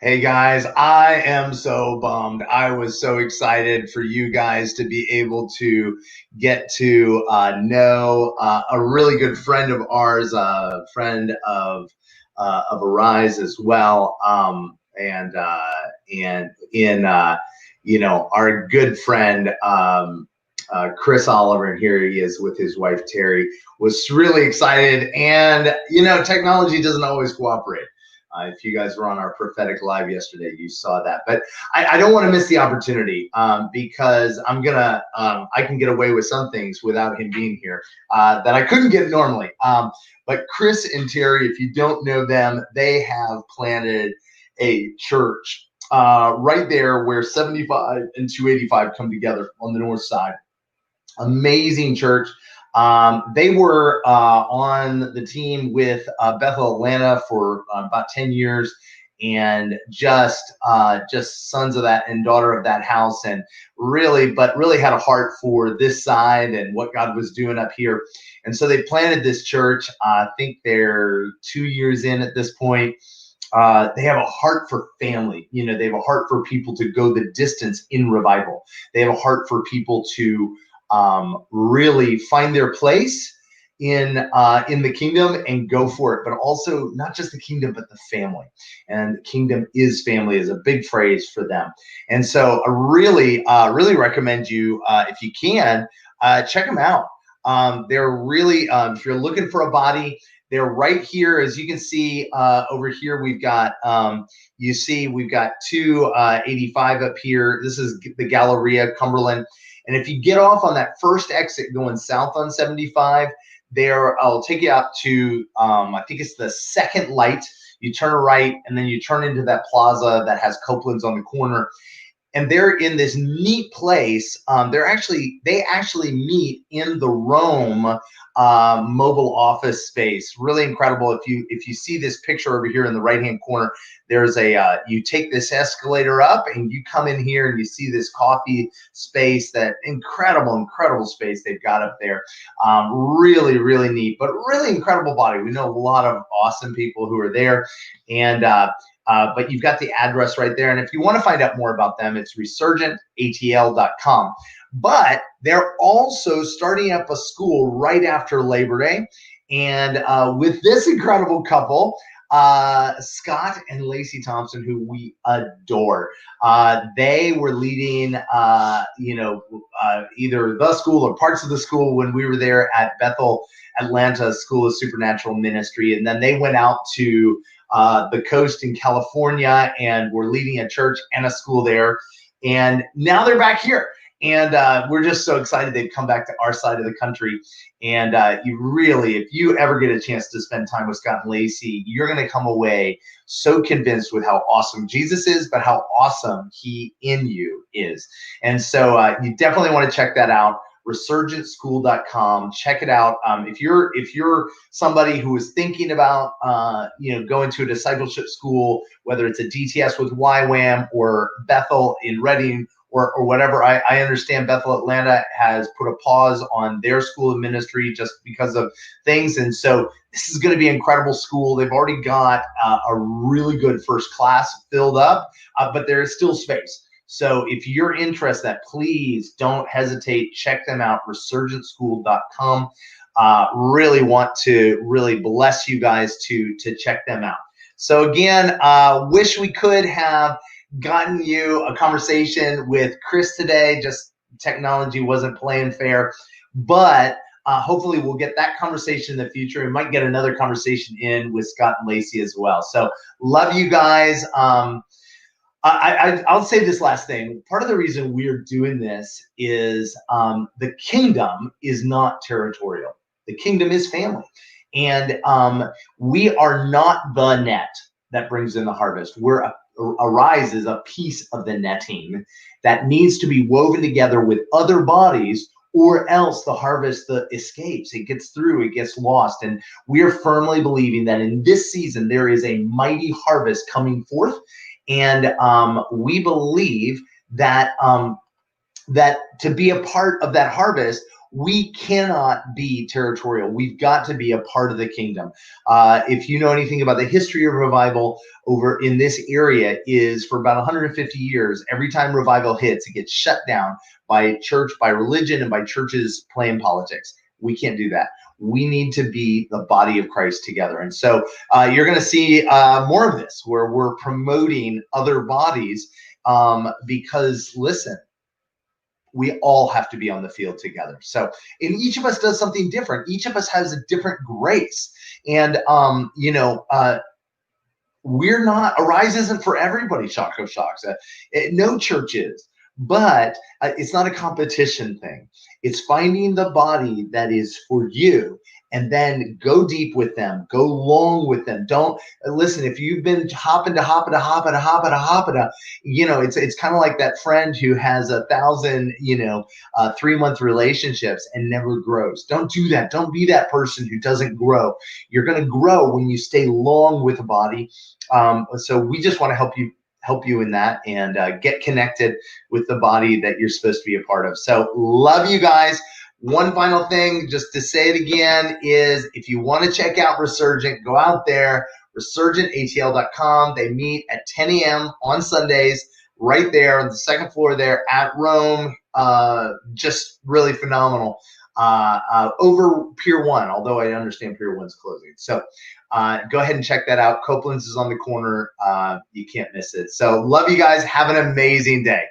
Hey guys, I am so bummed. I was so excited for you guys to be able to get to know a really good friend of ours, a friend of Arise as well, and in our good friend Chris Oliver, and here he is with his wife Terry. Was really excited, and technology doesn't always cooperate. If you guys were on our prophetic live yesterday, you saw that. But I don't want to miss the opportunity because I can get away with some things without him being here that I couldn't get normally. But Chris and Terry, if you don't know them, they have planted a church right there where 75 and 285 come together on the north side. Amazing church. They were on the team with Bethel Atlanta for about 10 years, and just sons of that and daughter of that house, and really had a heart for this side and what God was doing up here. And so they planted this church. I think they're 2 years in at this point. They have a heart for family. They have a heart for people to go the distance in revival. They have a heart for people to really find their place in the kingdom and go for it, but also not just the kingdom, but the family. And kingdom is family is a big phrase for them. And so I really recommend you, if you can, check them out. They're really, if you're looking for a body, they're right here. As you can see over here, we've got, we've got 285 up here. This is the Galleria, Cumberland. And if you get off on that first exit going south on 75, I'll take you out to, I think it's the second light. You turn right, and then you turn into that plaza that has Copeland's on the corner. And they're in this neat place. They actually meet in the Rome mobile office space. Really incredible. If you see this picture over here in the right hand corner, there's you take this escalator up and you come in here and you see this coffee space. That incredible space they've got up there. Really neat, but really incredible body. We know a lot of awesome people who are there, and but you've got the address right there. And if you want to find out more about them, it's resurgentatl.com. But they're also starting up a school right after Labor Day. And with this incredible couple, Scott and Lacey Thompson, who we adore. They were leading, either the school or parts of the school when we were there at Bethel Atlanta School of Supernatural Ministry. And then they went out to the coast in California and we're leading a church and a school there. And now they're back here. And we're just so excited they've come back to our side of the country. And if you ever get a chance to spend time with Scott and Lacey, you're going to come away so convinced with how awesome Jesus is, but how awesome he in you is. And so you definitely want to check that out. resurgentschool.com. Check it out. If you're somebody who is thinking about going to a discipleship school, whether it's a DTS with YWAM or Bethel in Reading or whatever, I understand Bethel Atlanta has put a pause on their school of ministry just because of things, and so this is going to be an incredible school. They've already got a really good first class filled up, but there is still space. So if you're interested, please don't hesitate. Check them out, resurgentschool.com. Really want to bless you guys to check them out. So again, wish we could have gotten you a conversation with Chris today. Just technology wasn't playing fair, but hopefully we'll get that conversation in the future. We might get another conversation in with Scott and Lacey as well. So love you guys. I'll say this last thing. Part of the reason we're doing this is the kingdom is not territorial. The kingdom is family. And we are not the net that brings in the harvest. Arise is a piece of the netting that needs to be woven together with other bodies, or else the harvest escapes. It gets through, it gets lost. And we are firmly believing that in this season, there is a mighty harvest coming forth. And we believe that that to be a part of that harvest, We cannot be territorial. We've got to be a part of the kingdom. If you know anything about the history of revival over in this area, is for about 150 years, every time revival hits, it gets shut down by church, by religion, and by churches playing politics. We can't do that. We need to be the body of Christ together. And so you're going to see more of this where we're promoting other bodies because, listen, we all have to be on the field together. So, and each of us does something different. Each of us has a different grace. And, we're not, Arise isn't for everybody, shock of shocks. No church is, but it's not a competition thing. It's finding the body that is for you and then go deep with them, go long with them. Don't listen. If you've been hopping, it's kind of like that friend who has 1,000, 3-month relationships and never grows. Don't do that. Don't be that person who doesn't grow. You're going to grow when you stay long with a body. So we just want to help you in that and get connected with the body that you're supposed to be a part of. So love you guys. One final thing, just to say it again, is if you want to check out Resurgent, go out there, resurgentatl.com. They meet at 10 a.m. on Sundays right there on the second floor there at Rome. Just really phenomenal. Over Pier 1, although I understand Pier 1's closing. So go ahead and check that out. Copeland's is on the corner. You can't miss it. So love you guys. Have an amazing day.